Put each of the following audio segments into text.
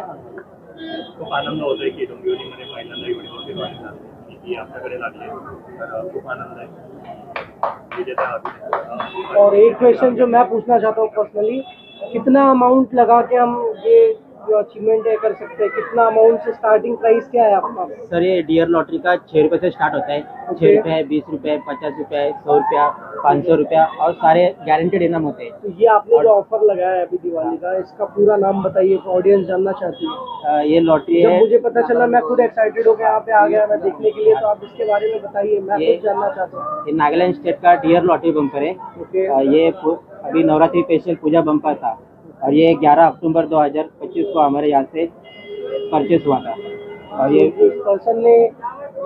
खूप आनंद होतोय की डोंबिवलीमध्ये पहिल्यांदा एवढी मोठी लॉटरी झाली ती आपल्याकडे लागली तर खूप आनंद आहे विजेता अभिनंदन। और एक क्वेश्चन जो मैं पूछना चाहता हूँ पर्सनली, कितना अमाउंट लगा के हम ये जो अचीवमेंट है कर सकते हैं? कितना अमाउंट से स्टार्टिंग प्राइस क्या है आपका? सर ये डियर लॉटरी का 6 रुपये से स्टार्ट होता है। 6 रुपये, 20 रुपये, 50 रुपये, 100 रुपया, 500 रुपया और सारे गारंटेड इनाम होते हैं। तो ये आपने जो ऑफर लगाया है अभी दिवाली का, इसका पूरा नाम बताइए, ऑडियंस जानना चाहती है। ये लॉटरी जब है, मुझे पता चला मैं खुद एक्साइटेड होकर यहाँ पे आ गया मैं देखने के लिए, तो आप इसके बारे में बताइए, मैं खुद जानना चाहता हूँ। ये नागालैंड स्टेट का डियर लॉटरी बम्पर है। ओके। ये अभी नवरात्रि स्पेशल पूजा बम्पर था और ये 11 अक्टूबर 2025 को हमारे यहाँ से परचेस हुआ था। और ये इस पर्सन ने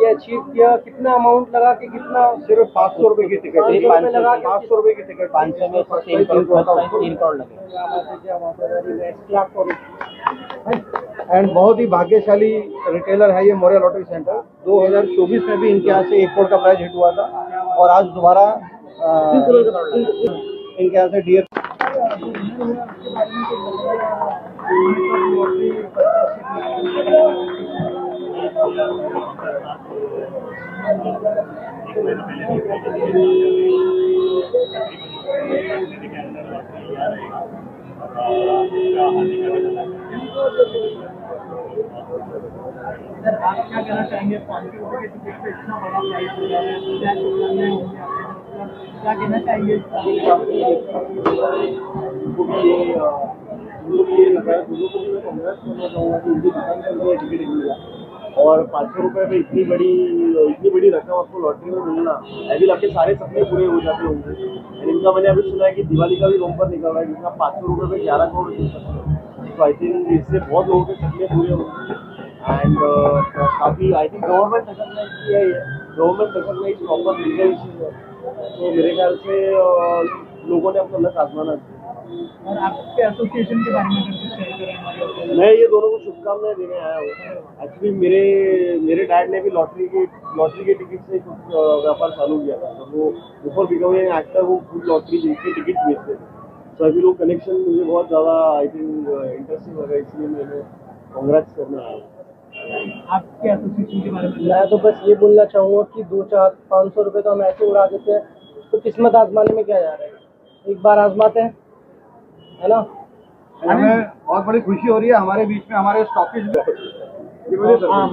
ये अचीव किया कितना अमाउंट लगा के? कितना? सिर्फ 500 रुपए की टिकट, 500 लगा के 500 रुपए की टिकट, 500 में 3 करोड़ लगे। एंड बहुत ही भाग्यशाली रिटेलर है ये मौर्य लॉटरी सेंटर। 2024 में भी इनके यहाँ से 1 करोड़ का प्राइज हिट हुआ था और आज दोबारा इनके यहाँ से डियर सर आप क्या कहना चाहेंगे? 500 रुपये के टिकट पे इतना बड़ा प्राइस हो रहा है, क्या कहना चाहेंगे? और 500 रुपए में इतनी बड़ी रकम आपको लॉटरी में मिलना, अभी आपके सारे सपने पूरे हो जाते होंगे। इनका मैंने अभी सुना है कि दिवाली का भी बम्पर निकल रहा है जिसका 500 रुपए में 11 करोड़ जीत सकते हैं। तो आई थिंक इससे बहुत लोगों के सपने पूरे होंगे एंड काफ़ी आई थिंक गवर्नमेंट रिकॉग्नाइज किया है, government recognise proper legal issues है। तो मेरे ख्याल से लोगों ने अपना लक आजमाना चाहिए। और आपके एसोसिएशन के बारे में कुछ शेयर करें हमारे? मैं ये दोनों को शुभकामनाएं देने आया हूँ। एक्चुअली मेरे डैड ने भी लॉटरी के टिकट से कुछ व्यापार चालू किया था। तो वो बिफोर बिकमिंग एन एक्टर वो खुद लॉटरी के टिकट बेचते थे। तो अभी लोग कनेक्शन मुझे बहुत ज़्यादा आई थिंक इंटरेस्टिंग लगा, इसलिए मैंने कांग्रेट्स करने आया हूँ। आपके एसोसिएशन के बारे में? मैं तो बस ये बोलना चाहूँगा कि 2-4-500 रुपये तो हम ऐसे उड़ा देते हैं, तो किस्मत आजमाने में क्या जा रहा है? एक बार आजमाते हैं, है ना? हमें बहुत बड़ी खुशी हो रही है हमारे बीच में हमारे stockist.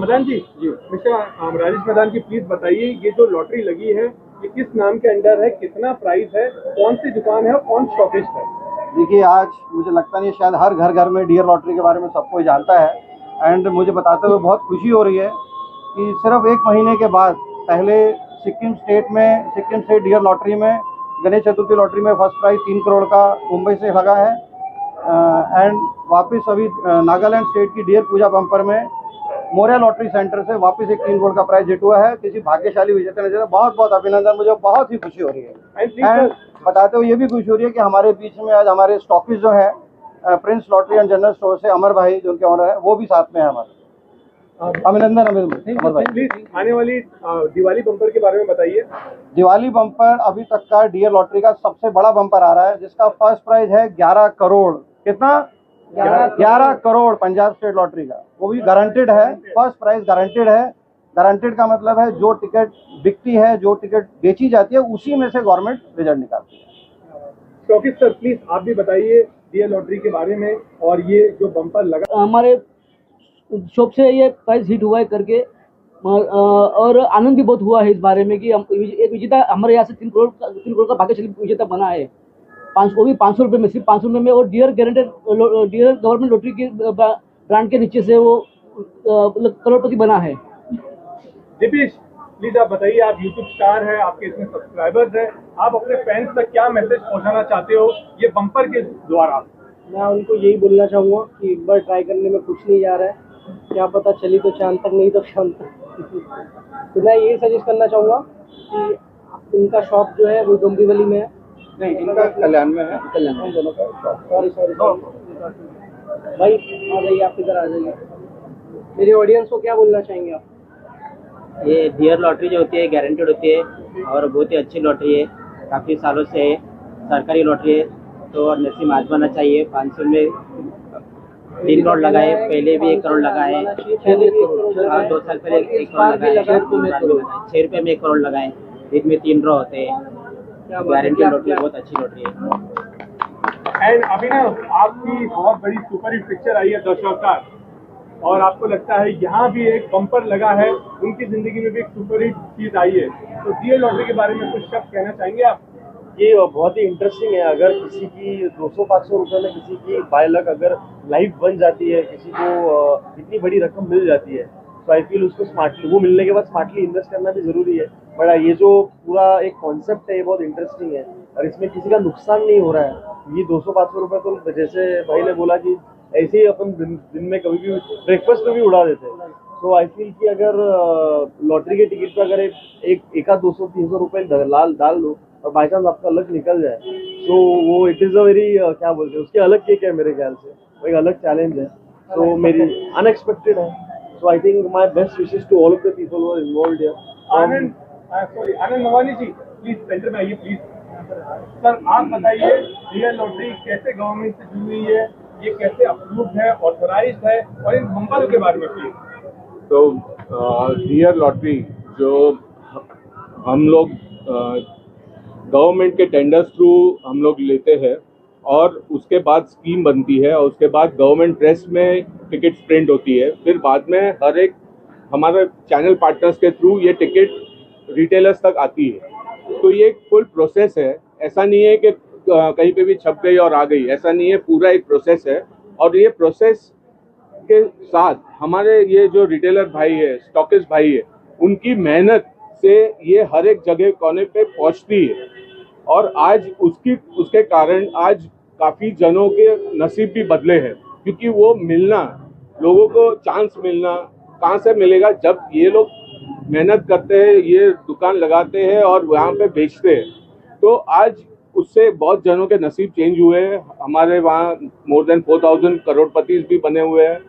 Madan ji mister Rajesh Madan ji please बताइए ये जो लॉटरी लगी है ये किस नाम के अंडर है, कितना प्राइस है, कौन सी दुकान है और कौन स्टॉकिस्ट है? देखिए आज मुझे लगता नहीं शायद हर घर में डियर लॉटरी के बारे में सब कोई जानता है एंड मुझे बताते हुए बहुत खुशी हो रही है कि सिर्फ 1 महीने के बाद पहले सिक्किम स्टेट डियर लॉटरी में गणेश चतुर्थी लॉटरी में फर्स्ट प्राइज 3 करोड़ का मुंबई से लगा है एंड वापस अभी नागालैंड स्टेट की डियर पूजा बम्पर में मौर्य लॉटरी सेंटर से वापस एक 3 करोड़ का प्राइज हिट हुआ है। किसी भाग्यशाली विजेता ने बहुत बहुत अभिनंदन, मुझे बहुत ही खुशी हो रही है। एंड बताते हुए ये भी खुशी हो रही है कि हमारे बीच में आज हमारे स्टॉकिस्ट जो है Prince lottery and general store से अमर भाई जो उनके ऑनर है वो भी साथ में है हमारे। अभिनंदन अमर भाई। प्लीज आने वाली दिवाली बम्पर के बारे में बताइए। दिवाली बम्पर अभी तक का डियर लॉटरी का सबसे बड़ा बम्पर आ रहा है जिसका फर्स्ट प्राइज है 11 करोड़। कितना? 11 करोड़ पंजाब स्टेट लॉटरी का, वो भी गारंटेड है। फर्स्ट प्राइज गारंटेड है। गारंटेड का मतलब है जो टिकट बिकती है, जो टिकट बेची जाती है उसी में से गवर्नमेंट रिजल्ट निकालती है। स्टॉकिस्ट सर प्लीज आप भी बताइए डियर लॉटरी के बारे में और ये जो बम्पर लगा हमारे शॉप से ये प्राइस हिट हुआ है करके और आनंद भी बहुत हुआ है इस बारे में कि हम एक विजेता हमारे यहाँ से 3 करोड़ का भाग्यशाली विजेता बना है। वो भी 500 रुपये में, सिर्फ 500 रुपये में, और डियर गवर्नमेंट लॉटरी के ब्रांड के नीचे से वो करोड़पति बना है। दीपेश प्लीज आप बताइए, आप यूट्यूब स्टार है, आपके इसमें सब्सक्राइबर्स है, आप अपने फैंस तक क्या मैसेज पहुंचाना चाहते हो ये बम्पर के द्वारा? मैं उनको यही बोलना चाहूँगा कि एक बार ट्राई करने में कुछ नहीं जा रहा है, क्या पता चली तो चांद तक, नहीं तो शाम तक। तो मैं यही सजेस्ट करना चाहूँगा कि इनका शॉप जो है वो डोंबिवली में है, नहीं इनका कल्याण में है। कल्याण दोनों का सॉरी भाई, आ जाइए आप इधर आ जाइए। मेरी ऑडियंस को क्या बोलना चाहेंगे आप? ये डियर लॉटरी जो होती है गारंटेड होती है और बहुत ही अच्छी लॉटरी है, काफ़ी सालों से है, सरकारी लॉटरी है, तो नसीब आजमाना चाहिए। 500 में 3 करोड़ लगाए, पहले भी 1 करोड़ लगाए, 2 साल पहले 1 करोड़ लगाए, 6 रुपये में 1 करोड़ लगाए, इसमें 3 ड्रॉ होते हैं। गारंटी लॉटरी बहुत अच्छी लॉटरी है। एंड अभी ना आपकी बहुत बड़ी सुपर हिट पिक्चर आई है दशावतार, और आपको लगता है यहाँ भी एक बम्पर लगा है, उनकी जिंदगी में भी एक सुपर हिट चीज आई है, तो डीएल लॉटरी के बारे में कुछ शब्द कहना चाहेंगे आप? ये बहुत ही इंटरेस्टिंग है। अगर किसी की 200-500 रुपए में किसी की बाय लक अगर लाइफ बन जाती है, किसी को इतनी बड़ी रकम मिल जाती है, तो आई फील उसको स्मार्टली, वो मिलने के बाद स्मार्टली इन्वेस्ट करना भी जरूरी है। बट ये जो पूरा एक कॉन्सेप्ट है ये बहुत इंटरेस्टिंग है, और इसमें किसी का नुकसान नहीं हो रहा है। ये 200-500 रुपए तो जैसे भाई ने बोला कि ऐसे ही अपन दिन में कभी भी ब्रेकफास्ट में भी उड़ा देते हैं। तो आई फील कि अगर लॉटरी के टिकट पे अगर एक आध 200-300 रुपए डाल दो और बाई चांस आपका लक निकल जाए, तो वो इट इज़ अ वेरी क्या बोलते हैं, उसके अलग केक है मेरे ख्याल से, वो एक अलग चैलेंज है। तो मेरी अनएक्सपेक्टेड है। So I think my best wishes to all of the people who are involved here. Anand Mohani ji, please center में आइए प्लीज। सर आप बताइए, डीएल लॉटरी कैसे गवर्नमेंट से जुड़ी हुई है, ये कैसे अप्रूव्ड है, ऑथराइज्ड है, और इन बम्परों के बारे में प्लीज। तो डीएल लॉटरी जो हम लोग गवर्नमेंट के टेंडर्स थ्रू हम लोग लेते हैं, और उसके बाद स्कीम बनती है, और उसके बाद गवर्नमेंट प्रेस में टिकट्स प्रिंट होती है, फिर बाद में हर एक हमारे चैनल पार्टनर्स के थ्रू ये टिकट रिटेलर्स तक आती है। तो ये एक फुल प्रोसेस है, ऐसा नहीं है कि कहीं पे भी छप गई और आ गई, ऐसा नहीं है, पूरा एक प्रोसेस है। और ये प्रोसेस के साथ हमारे ये जो रिटेलर भाई है, स्टॉकिस्ट भाई है, उनकी मेहनत से ये हर एक जगह कोने पे पहुंचती है, और आज उसके कारण आज काफ़ी जनों के नसीब भी बदले हैं, क्योंकि वो मिलना, लोगों को चांस मिलना कहाँ से मिलेगा, जब ये लोग मेहनत करते हैं, ये दुकान लगाते हैं और वहाँ पे बेचते हैं। तो आज उससे बहुत जनों के नसीब चेंज हुए हैं। हमारे वहाँ मोर देन 4000 करोड़पति भी बने हुए हैं,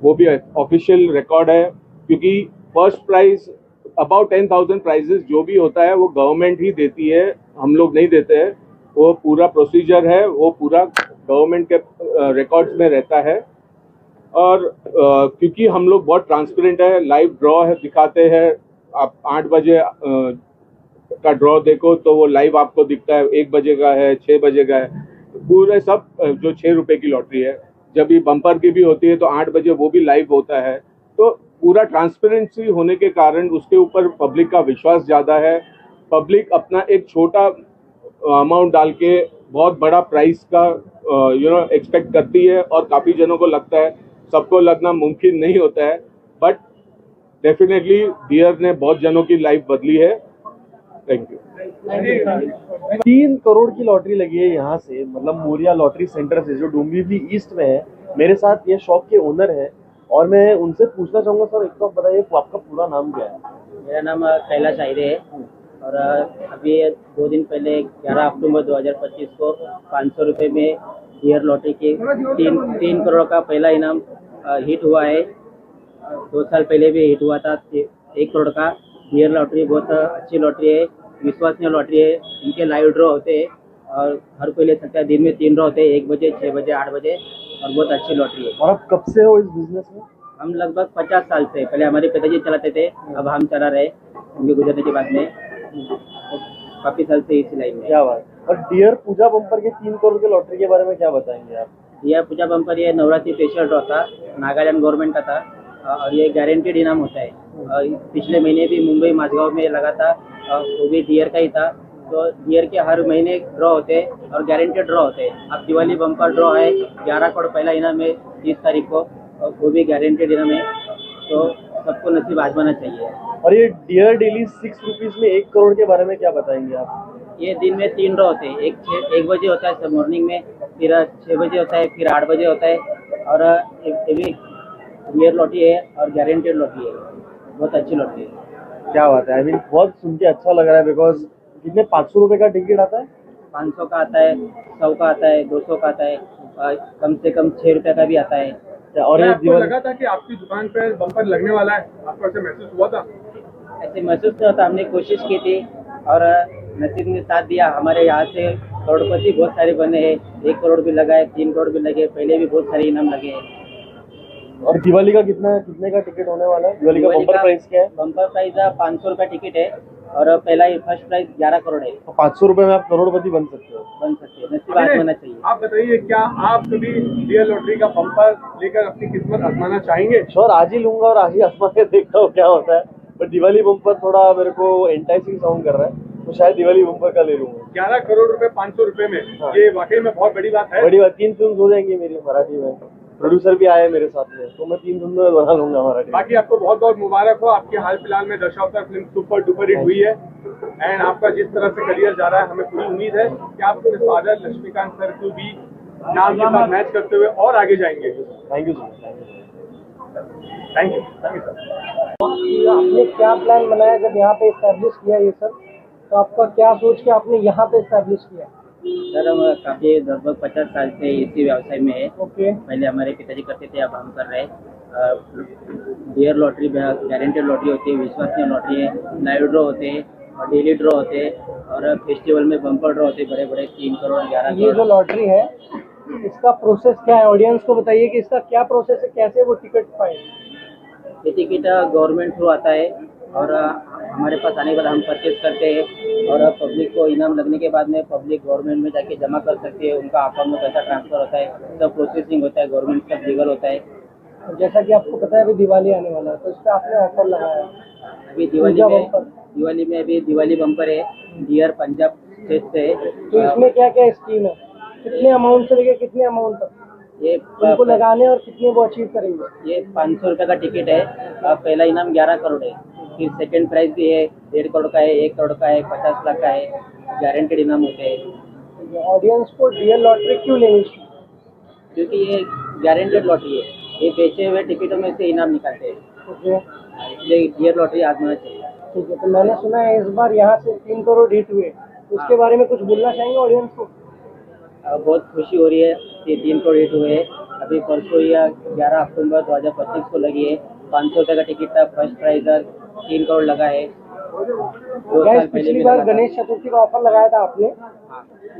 वो भी ऑफिशियल रिकॉर्ड है, क्योंकि फर्स्ट प्राइज अबाउट 10,000 प्राइजेस जो भी होता है वो गवर्नमेंट ही देती है, हम लोग नहीं देते हैं। वो पूरा प्रोसीजर है, वो पूरा गवर्नमेंट के रिकॉर्ड्स में रहता है। और क्योंकि हम लोग बहुत ट्रांसपेरेंट है, लाइव ड्रॉ है, दिखाते हैं। आप 8 बजे का ड्रॉ देखो तो वो लाइव आपको दिखता है, 1 बजे का है, 6 बजे का है, पूरे सब जो 6 रुपए की लॉटरी है। जब ये बम्पर की भी होती है तो 8 बजे वो भी लाइव होता है। तो पूरा ट्रांसपेरेंसी होने के कारण उसके ऊपर पब्लिक का विश्वास ज़्यादा है। पब्लिक अपना एक छोटा अमाउंट डाल के बहुत बड़ा प्राइस का एक्सपेक्ट करती है, और काफ़ी जनों को लगता है, सबको लगना मुमकिन नहीं होता है, बट डेफिनेटली डियर ने बहुत जनों की लाइफ बदली है। Thank you. 3 करोड़ की लॉटरी लगी है यहाँ से, मतलब मोरिया लॉटरी सेंटर से, जो डोंबिवली ईस्ट में है। मेरे साथ ये शॉप के ओनर है, और मैं उनसे पूछना चाहूँगा, सर एक तो बताइए आपका पूरा नाम क्या है? मेरा नाम कैलाश आयरे है, और अभी 2 दिन पहले 11 अक्टूबर 2025 को 500 रुपये में डीएल लॉटरी के 3 करोड़ का पहला इनाम हिट हुआ है। 2 साल पहले भी हिट हुआ था 1 करोड़ का। डीएल लॉटरी बहुत अच्छी लॉटरी है, विश्वसनीय लॉटरी है। इनके लाइव ड्रॉ होते हैं और हर कोई ले सकता है। दिन में 3 ड्रॉ होते हैं, 1 बजे, 6 बजे, 8 बजे, और बहुत अच्छी लॉटरी है। और आप कब से हो इस बिजनेस में? हम लगभग 50 साल से, पहले हमारे पिताजी चलाते थे, अब हम चला रहे उनके गुजरने के बाद में। काफ़ी साल से इसी लाइन में। क्या बात। और डियर पूजा बम्पर के 3 करोड़ के लॉटरी के बारे में क्या बताएंगे आप? यह पूजा बम्पर ये नवरात्रि स्पेशल ड्रॉ था, नागालैंड गवर्नमेंट का था, और ये गारंटेड इनाम होता है। और पिछले महीने भी मुंबई माझगांव में लगा था, वो भी डियर का ही था। तो डियर के हर महीने ड्रॉ होते हैं और गारंटेड ड्रॉ होते हैं। अब दिवाली बम्पर ड्रॉ है, 11 करोड़ पहला इनाम है 30 तारीख को, और वो भी गारंटेड इनाम है। तो सबको नसीब आजमाना चाहिए। और ये डियर डेली 6 रुपीज़ में 1 करोड़ के बारे में क्या बताएंगे आप? ये दिन में 3 ड्रॉ होते हैं, 1 बजे होता है सब मॉर्निंग में, फिर 6 बजे होता है, फिर 8 बजे होता है, और एक डियर लॉटरी है और गारंटेड लॉटरी है। बहुत अच्छी लॉटरी है। क्या बात है। आई मीन बहुत सुन के अच्छा लग रहा है, बिकॉज कितने 500 रुपये का टिकट आता है? 500 का आता है, 100 का आता है, 200 का आता है, और कम से कम 6 रुपये का भी आता है। और ये आपको लगा था कि आपकी दुकान पर बम्पर लगने वाला है? आपको ऐसे महसूस हुआ था? ऐसे महसूस नहीं होता, हमने कोशिश की थी और नसीब ने साथ दिया। हमारे यहाँ से करोड़पति बहुत सारे बने हैं, 1 करोड़ भी लगा है, 3 करोड़ भी लगे, पहले भी बहुत सारे इनाम लगे हैं। और दिवाली का कितने का टिकट होने वाला है? दिवाली का बम्पर प्राइस क्या है? बम्पर प्राइस 500 रुपया टिकट है और पहला ही फर्स्ट प्राइस 11 करोड़ है। तो 500 रुपए में आप करोड़पति बन सकते हो। बन सकते हैं, नसीब आजमाना चाहिए। आप बताइए, क्या आप कभी रियल लॉटरी का बम्पर लेकर अपनी किस्मत आजमाना चाहेंगे? श्योर, आज ही लूंगा और आज ही आसमान के देखता हूँ क्या होता है। पर दिवाली बम्पर थोड़ा मेरे को एंटाइसिंग साउंड कर रहा है, तो शायद दिवाली बम्पर का ले लूंगा। 11 करोड़ रुपए 500 रुपए में, हाँ। ये वाकई में बहुत बड़ी बात है। बड़ी बात, 3 फिल्म हो जाएंगी मेरी मराठी में। प्रोड्यूसर भी आए मेरे साथ में, तो मैं 3 फिल्म बना लूंगा मराठी। बाकी आपको बहुत बहुत मुबारक हो, आपकी हाल फिलहाल में Dashavatar film super duper hit हुई है एंड आपका जिस तरह से करियर जा रहा है, हमें पूरी उम्मीद है कि आप अपने फादर लक्ष्मीकांत सर को भी नाम के साथ मैच करते हुए और आगे जाएंगे। Thank you sir. Thank you sir. आपने क्या प्लान बनाया जब यहाँ पे इस्टेब्लिश किया ये सब, तो आपका क्या सोच के आपने यहाँ पे इस्टेब्लिश किया? सर हम काफ़ी लगभग 50 साल से इसी व्यवसाय में है। ओके। पहले हमारे पिताजी करते थे, अब हम कर रहे हैं। डियर लॉटरी गारंटेड लॉटरी होती है, विश्वसनीय लॉटरी है, लाइव ड्रॉ होते हैं और डेली ड्रॉ होते हैं और फेस्टिवल में बम्पर ड्रॉ होते हैं बड़े बड़े 3 करोड़ 11 ये जो करोड़। लॉटरी है इसका प्रोसेस क्या है? ऑडियंस को बताइए कि इसका क्या प्रोसेस है, कैसे वो टिकट पाए? ये टिकट गवर्नमेंट थ्रू आता है और हमारे पास आने के बाद हम परचेज करते हैं और पब्लिक को इनाम लगने के बाद में पब्लिक गवर्नमेंट में जाके जमा कर सकती है, उनका अकाउंट में पैसा ट्रांसफर होता है, सब प्रोसेसिंग होता है, गवर्नमेंट सब लीगल होता है। जैसा कि आपको पता है अभी दिवाली आने वाला है, तो इस पर आपने ऑफर लगाया है। अभी पूजा बम्पर। दिवाली में अभी दिवाली बम्पर है, डियर पंजाब स्टेट से। तो इसमें क्या क्या स्कीम है? कितने अमाउंट से लेके कितने अमाउंट तक ये उनको लगाने और कितने वो अचीव करेंगे? ये 500 रुपये का टिकट है। पहला इनाम 11 करोड़ है, फिर सेकंड प्राइज भी है 1.5 करोड़ का है, 1 करोड़ का है, 50 लाख का है, गारंटेड इनाम होते हैं। ऑडियंस को डियर लॉटरी क्यों लेनी चाहिए? क्योंकि ये गारंटेड लॉटरी है, ये बेचे हुए टिकटों में से इनाम निकालते हैं, ओके, इसलिए डियर लॉटरी आजमाना चाहिए। ठीक है। तो मैंने सुना है इस बार यहाँ से 3 करोड़ हिट हुए, उसके बारे में कुछ बोलना चाहेंगे ऑडियंस को? बहुत खुशी हो रही है कि 3 करोड़ हिट हुए। अभी परसों या 11 अक्टूबर 2025 को लगी है। 500 रुपये का टिकट था, फर्स्ट प्राइज 3 करोड़ लगा है। 2 साल पहले पिछली भी बार लगा था। गणेश चतुर्थी का ऑफर लगाया था आपने।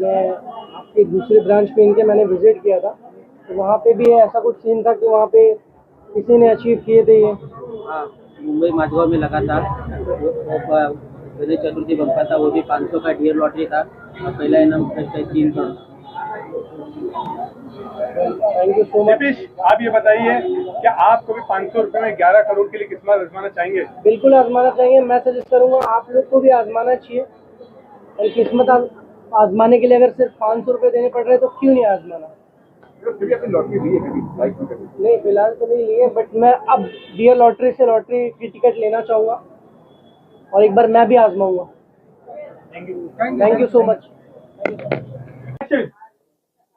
मैं आपके दूसरे ब्रांच पे इनके मैंने विजिट किया था, तो वहाँ पे भी ऐसा कुछ सीन था कि वहाँ पे किसी ने अचीव किए थे ये? हाँ, मुंबई माझगांव में लगा था वो गणेश चतुर्थी बम्पर था, वो भी 500 का डियर लॉटरी था और पहला इनाम 3 crore. Thank you so much. Nitish, आप ये बताइए, क्या आप कभी 500 रुपए में 11 करोड़ के लिए किस्मत आजमाना चाहेंगे? बिल्कुल आजमाना चाहिए। मैं सजेस्ट करूँगा आप लोग को भी आजमाना चाहिए। और किस्मत आजमाने के लिए अगर सिर्फ 500 रुपये देने पड़ रहे हैं तो क्यों नहीं आजमाना? कभी अपनी लॉटरी ली है कभी लाइफ में कभी? नहीं, फिलहाल तो नहीं लिए, बट मैं अब डियर लॉटरी से लॉटरी की टिकट लेना चाहूँगा और एक बार मैं भी आजमाऊंगा। Thank you so much.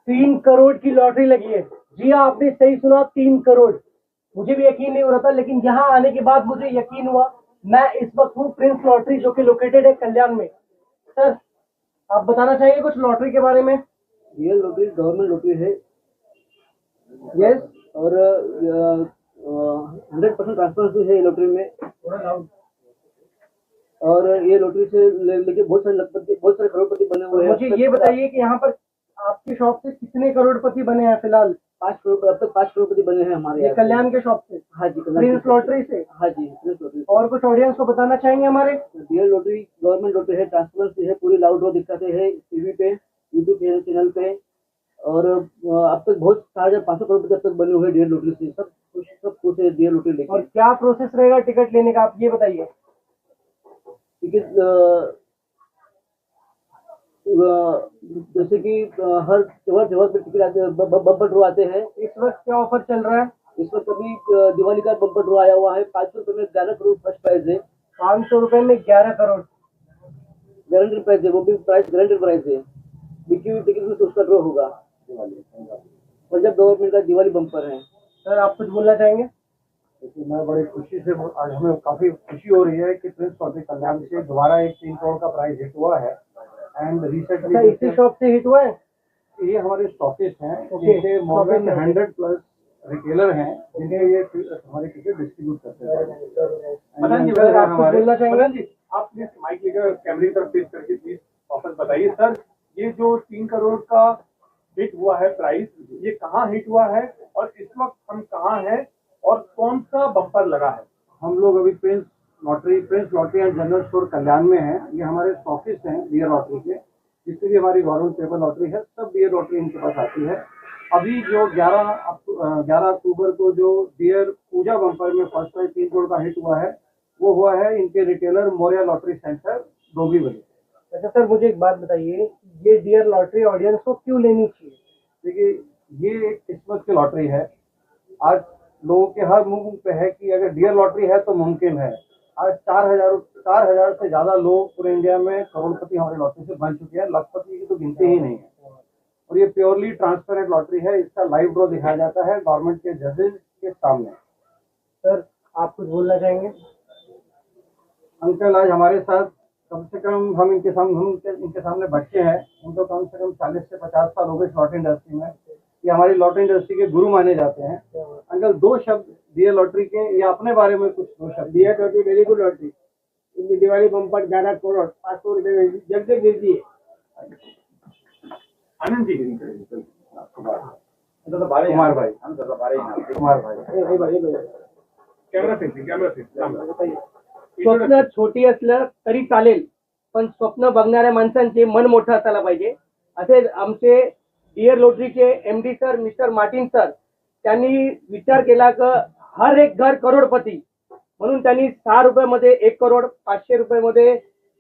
3 crore की लॉटरी लगी है। जी हाँ, आपने सही सुना, 3 करोड़। मुझे भी यकीन नहीं हो रहा था, लेकिन यहाँ आने के बाद मुझे यकीन हुआ। मैं इस वक्त हूँ प्रिंस लॉटरी, जो कि लोकेटेड है कल्याण में। सर, आप बताना चाहेंगे कुछ लॉटरी के बारे में? रियल लॉटरी गवर्नमेंट लॉटरी है। यस। और 100% ट्रांसपेरेंसी है ये लॉटरी में। और ये लॉटरी से लेके बहुत सारे करोड़पति बने हुए हैं। मुझे ये बताइए कि यहाँ पर आपकी शॉप से कितने करोड़पति बने हैं फिलहाल? 5 करोड़, अब तक 5 करोड़पति बने हैं हमारे ये यहाँ। कल्याण के शॉप से? हाँ जी, प्रिंस लॉटरी से? हाँ जी, प्रिंस लॉटरी। और कुछ ऑडियंस को बताना चाहेंगे हमारे? रियल लॉटरी गवर्नमेंट लॉटरी है, ट्रांसपेरेंसी है, पूरी लाउड ड्रॉ दिखाते हैं टीवी पे, यूट्यूब चैनल पे। और अब तक बहुत 4,500 करोड़ अब तक बने हुए रियल लॉटरी से। सब खुश है रियल लॉटरी लेके। और क्या प्रोसेस रहेगा टिकट लेने का, आप ये बताइए। टिकट जैसे कि हर त्योहार पे टिकट आते हैं, बम्पर ड्रॉ आते हैं। इस वक्त क्या ऑफर चल रहा है? इस वक्त अभी दिवाली का बम्पर ड्रॉ आया हुआ है। 500 रुपये में 11 करोड़ फर्स्ट प्राइज है। 500 रुपए में 11 करोड़ गारंटेड प्राइस है, वो भी प्राइस गारंटेड प्राइस है। बिकी हुई टिकट में तो उसका ड्रॉ होगा। पंजाब गवर्नमेंट का दिवाली बम्पर है। सर, आप कुछ बोलना चाहेंगे? देखिए, मैं बड़ी खुशी से, आज हमें काफ़ी खुशी हो रही है कि प्रिंस लॉटरी कल्याण से दोबारा एक 3 करोड़ का प्राइज हिट हुआ है। एंड अच्छा, रिसेंटली इसी शॉप से हिट हुआ है? ये हमारे स्टॉकिस्ट हैं, Okay. जिनके मोर देन Stockist हैं। 100 प्लस रिटेलर हैं, जिन्हें ये हमारे टिकट डिस्ट्रीब्यूट करते हैं। मदन जी, सर, आप कुछ बोलना चाहेंगे? मदन जी, आप प्लीज माइक लेकर कैमरे की तरफ फेस करके प्लीज वापस बताइए। सर, ये जो 3 करोड़ का हिट हुआ है प्राइस, ये कहाँ हिट हुआ है और इस वक्त हम कहाँ हैं और कौन सा बम्पर लगा है? हम लोग अभी prince lottery and general store Kalyan में हैं। ये हमारे ऑफिस हैं डियर लॉटरी के, जितनी भी हमारी गवर्नमेंट पेपर लॉटरी है सब डियर लॉटरी इनके पास आती है। अभी जो 11 अक्टूबर को जो डियर पूजा बम्पर में फर्स्ट प्राइज 3 करोड़ का हिट हुआ है, वो हुआ है इनके retailer Morya lottery centre Dombivli. अच्छा सर, मुझे एक बात बताइए, ये डियर लॉटरी ऑडियंस को क्यों लेनी चाहिए? देखिए, ये एक किस्मत की लॉटरी है। आज लोगों के हर मुंह पे है कि अगर डियर लॉटरी है तो मुमकिन है। आज 4,000 से ज्यादा लोग पूरे इंडिया में करोड़पति हमारी लॉटरी से बन चुके हैं। लखपति की तो गिनती ही नहीं है। और ये प्योरली ट्रांसपेरेंट लॉटरी है। इसका लाइव ड्रॉ दिखाया जाता है गवर्नमेंट के जजेस के सामने। सर, आप कुछ बोलना चाहेंगे? अंकल, आज हमारे साथ कम से कम हम इनके सामने बच्चे हैं। उनको कम से कम 40 से 50 साल हो गए इस लॉटरी इंडस्ट्री में। ये हमारी लॉटरी इंडस्ट्री के गुरु माने जाते हैं। अंकल, 2 शब्द डियर लॉटरी के या अपने बारे में कुछ 2 शब्द। Dear lottery very good lottery. इनकी दिवाली बम्पर 11 करोड़ 500 रुपये जल्दी दीजिए। आनंद जी, कुमार भाई, कॅमेरा फेसिंग बताइए, स्वप्न छोटी असलं तरी चालेल, पण स्वप्न बघणाऱ्या माणसांचे मन मोठं असायला पाहिजे, असे आमचे डियर लॉटरीचे MD sir mister Martin sir त्यांनी विचार केला की हर एक घर करोडपती, म्हणून त्यांनी 6 रुपयामध्ये 1 करोड, 500 रुपयामध्ये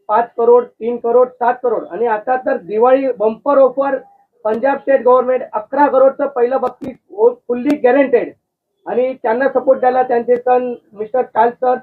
5 करोड, 3 करोड, 7 करोड आणि आता तर Diwali bumper offer Punjab state government 11 करोडचं पहिलं बक्षीस फुल्ली गॅरंटेड आणि त्यांना सपोर्ट द्यायला त्यांचे सन मिस्टर चार्ल्स सर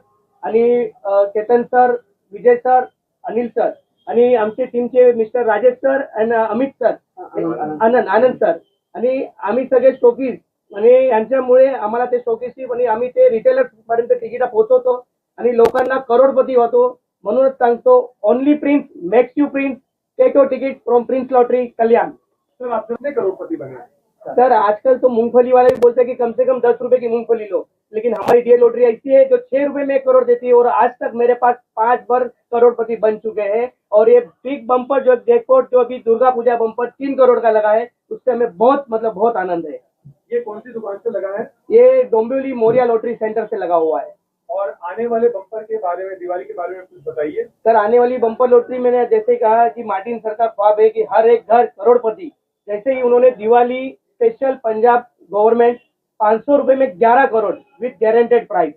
आणि केतन सर, विजय सर, अनिल सर आणि आमचे टीमचे मिस्टर राजेश सर आणि अमित सर, आनंद सर आणि आम्ही सगळे स्टॉकीज आणि यांच्यामुळे आम्हाला ते स्टॉकीज आणि आम्ही ते रिटेलर पर्यंत तिकीट पोहोचवतो आणि लोकांना करोडपती होतो. म्हणूनच सांगतो, only prince makes you prince, take your ticket from prince lottery Kalyan. Sir, आप कितने करोड़पति बने? सर, आजकल तो मूंगफली वाले भी बोलते हैं कि कम से कम 10 रुपए की मूंगफली लो, लेकिन हमारी डियर लॉटरी ऐसी है जो 6 रुपए में 1 करोड़ देती है और आज तक मेरे पास 5 बार करोड़पति बन चुके हैं. और ये बिग बम्पर जो जैकपॉट जो अभी दुर्गा पूजा बम्पर 3 करोड़ का लगा है, उससे हमें बहुत आनंद है. ये कौन सी दुकान से लगा है? ये डोंबिवली मोरिया लॉटरी सेंटर से लगा हुआ है. और आने वाले बम्पर के बारे में, दिवाली के बारे में कुछ बताइए. सर, आने वाली बम्पर लॉटरी मैंने जैसे कहा कि मार्टिन सर का ख्वाब है कि हर एक घर करोड़पति, जैसे ही उन्होंने दिवाली स्पेशल पंजाब गवर्नमेंट 500 रुपए में 11 crore with guaranteed price.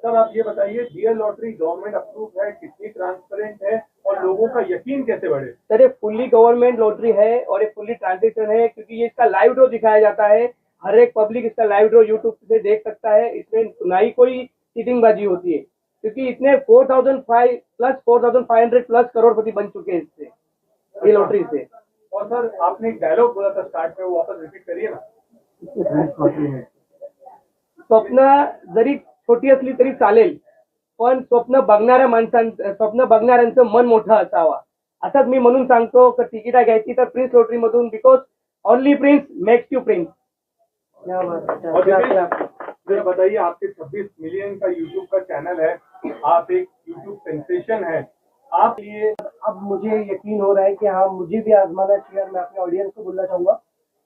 Sir, आप ये बताइए, डियर लॉटरी गवर्नमेंट अप्रूव है, कितनी ट्रांसपेरेंट है और लोगों का यकीन कैसे बढ़े? सर, ये फुल्ली गवर्नमेंट लॉटरी है और ये फुल्ली ट्रांजेक्शन है, क्योंकि ये इसका लाइव ड्रॉ दिखाया जाता है. हर एक पब्लिक इसका लाइव ड्रॉ यूट्यूब से देख सकता है. इसमें ना ही कोई चीटिंगबाजी होती है, क्योंकि इतने 4,500 प्लस करोड़पति बन चुके हैं इससे, ये लॉटरी से. और सर, आपने एक डायलॉग बोला था स्टार्ट में, वो वापस रिपीट करिए ना. स्वप्न जरी छोटी असली तरी चालेल, पण स्वप्न बघणाऱ्यांचं मन मोठं असावा. असंच मी म्हणून सांगतो की तिकीटा घ्यायची तर प्रिन्स लॉटरी मधून, because only prince makes you prince. और जरा बताइए, आपके 26 मिलियन का यूट्यूब का चैनल है, आप एक यूट्यूब सेंसेशन है, आप ये अब मुझे यकीन हो रहा है कि हाँ, मुझे भी आजमाना चाहिए. मैं अपने ऑडियंस को बोलना चाहूंगा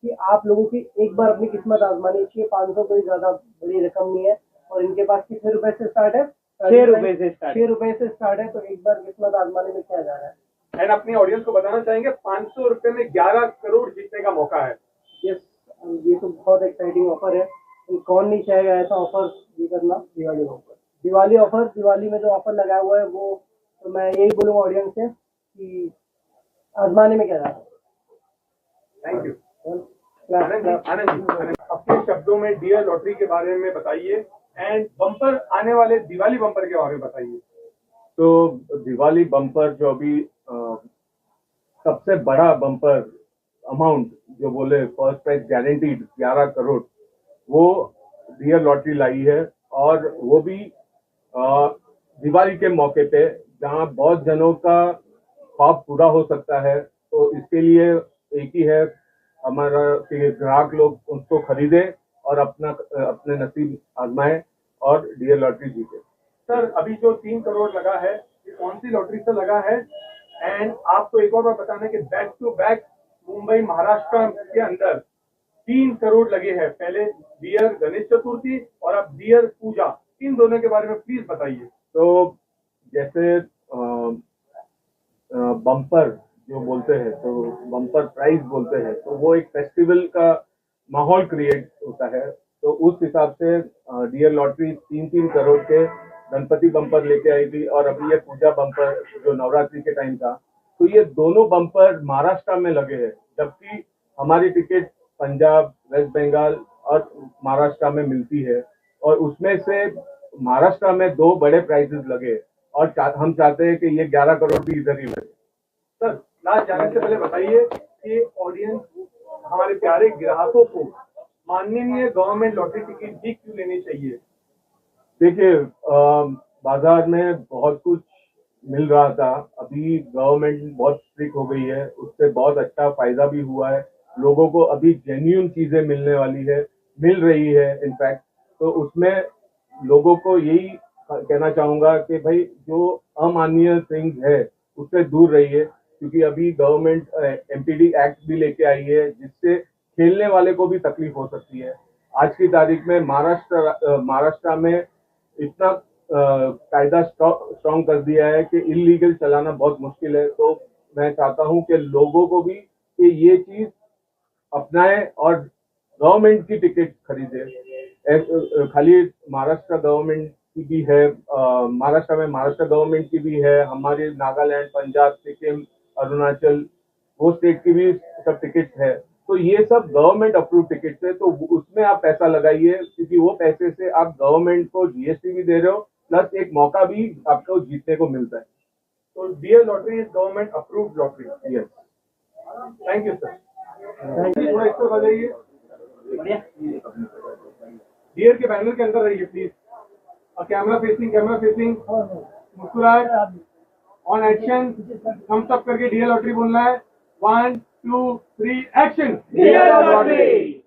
कि आप लोगों की एक बार अपनी किस्मत आजमानी चाहिए. 500 कोई ज्यादा बड़ी रकम नहीं है और इनके पास कितने रुपए से स्टार्ट है? 6 रुपए से स्टार्ट है. तो एक बार किस्मत आजमाने में क्या जा रहा है. एंड अपने ऑडियंस को बताना चाहेंगे, 500 रुपए में 11 करोड़ जीतने का मौका है. यस, ये तो बहुत एक्साइटिंग ऑफर है. कौन नहीं चाहेगा ऐसा ऑफर ये करना. दिवाली ऑफर, दिवाली में जो ऑफर लगाया हुआ है वो, तो मैं यही बोलूँगा ऑडियंस से कि आजमाने में क्या जा रहा है. Thank you. आनंद जी, अपने शब्दों में डियर लॉटरी के बारे में बताइए एंड बम्पर, आने वाले दिवाली बम्पर के बारे में बताइए. तो दिवाली बम्पर जो अभी सबसे बड़ा बम्पर अमाउंट जो बोले फर्स्ट प्राइज गारंटीड 11 करोड़, वो डियर लॉटरी लाई है. और वो भी दिवाली के मौके पे, जहाँ बहुत जनों का ख्वाब पूरा हो सकता है. तो इसके लिए एक ही है हमारा कि ग्राहक लोग उसको खरीदे और अपने नसीब आजमाएं और डियर लॉटरी जीते. सर, अभी जो 3 करोड़ लगा है, ये कौन सी लॉटरी से लगा है? एंड आपको एक और बात बताना है कि back to back Mumbai Maharashtra के अंदर 3 करोड़ लगे हैं। पहले डियर गणेश चतुर्थी और अब डियर पूजा, इन दोनों के बारे में प्लीज बताइए। तो जैसे बम्पर जो बोलते हैं, तो बम्पर प्राइज बोलते हैं, तो वो एक फेस्टिवल का माहौल क्रिएट होता है। तो उस हिसाब से डियर लॉटरी 3-3 करोड़ के गणपति बम्पर लेके आई थी, और अभी ये पूजा बम्पर जो नवरात्रि के टाइम था, तो ये दोनों बम्पर महाराष्ट्र में लगे हैं, जबकि हमारी टिकट पंजाब, वेस्ट बंगाल और महाराष्ट्र में मिलती है, और उसमें से महाराष्ट्र में 2 बड़े प्राइजेस लगे, और हम चाहते हैं कि ये 11 करोड़ भी इधर ही लगे। सर, लास्ट जाने से पहले बताइए कि ऑडियंस, हमारे प्यारे ग्राहकों को माननीय गवर्नमेंट लॉटरी टिकट भी क्यों लेनी चाहिए? देखिए, बाजार में बहुत कुछ मिल रहा था, अभी गवर्नमेंट बहुत स्ट्रिक्ट हो गई है, उससे बहुत अच्छा फायदा भी हुआ है। लोगों को अभी जेन्युइन चीजें मिलने वाली है, मिल रही है इनफैक्ट। तो उसमें लोगों को यही कहना चाहूंगा कि भाई जो अमानवीय थिंग्स है उससे दूर रहिए, क्योंकि अभी गवर्नमेंट एमपीडी एक्ट भी लेके आई है, जिससे खेलने वाले को भी तकलीफ हो सकती है। आज की तारीख में महाराष्ट्र में इतना कायदा स्ट्रॉन्ग कर दिया है कि इलीगल चलाना बहुत मुश्किल है। तो मैं चाहता हूं कि लोगों को भी कि ये चीज अपनाएं और गवर्नमेंट की टिकट खरीदे। खाली महाराष्ट्र गवर्नमेंट की भी है, महाराष्ट्र में महाराष्ट्र गवर्नमेंट की भी है, हमारे नागालैंड, पंजाब, सिक्किम, अरुणाचल, वो स्टेट की भी सब टिकट है। तो ये सब गवर्नमेंट अप्रूव टिकट है, तो उसमें आप पैसा लगाइए, क्योंकि वो पैसे से आप गवर्नमेंट को जीएसटी भी दे रहे हो, प्लस एक मौका भी आपको जीतने को मिलता है। तो dear lottery is government approved lottery. Yes, thank you sir. थोड़ा इस पर बताइए। डियर के बैनर के अंदर रहिए प्लीज, और कैमरा फेसिंग मुस्कुराहट ऑन एक्शन, थम्स अप करके डियर लॉटरी बोलना है। 1 2 3 action. Dear lottery.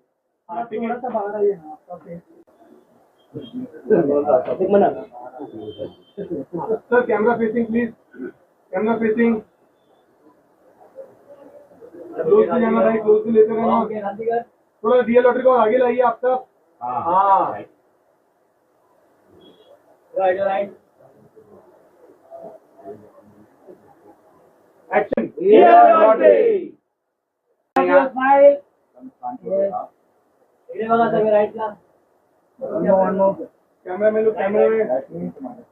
Sir, camera facing please, camera facing. Close से जाना भाई, क्लोज से लेते रहना। थोड़ा डियर लॉटरी को आगे लाइए आप सब। हाँ, right. Action. Dear lottery. Smile camera में लो, कैमरा में।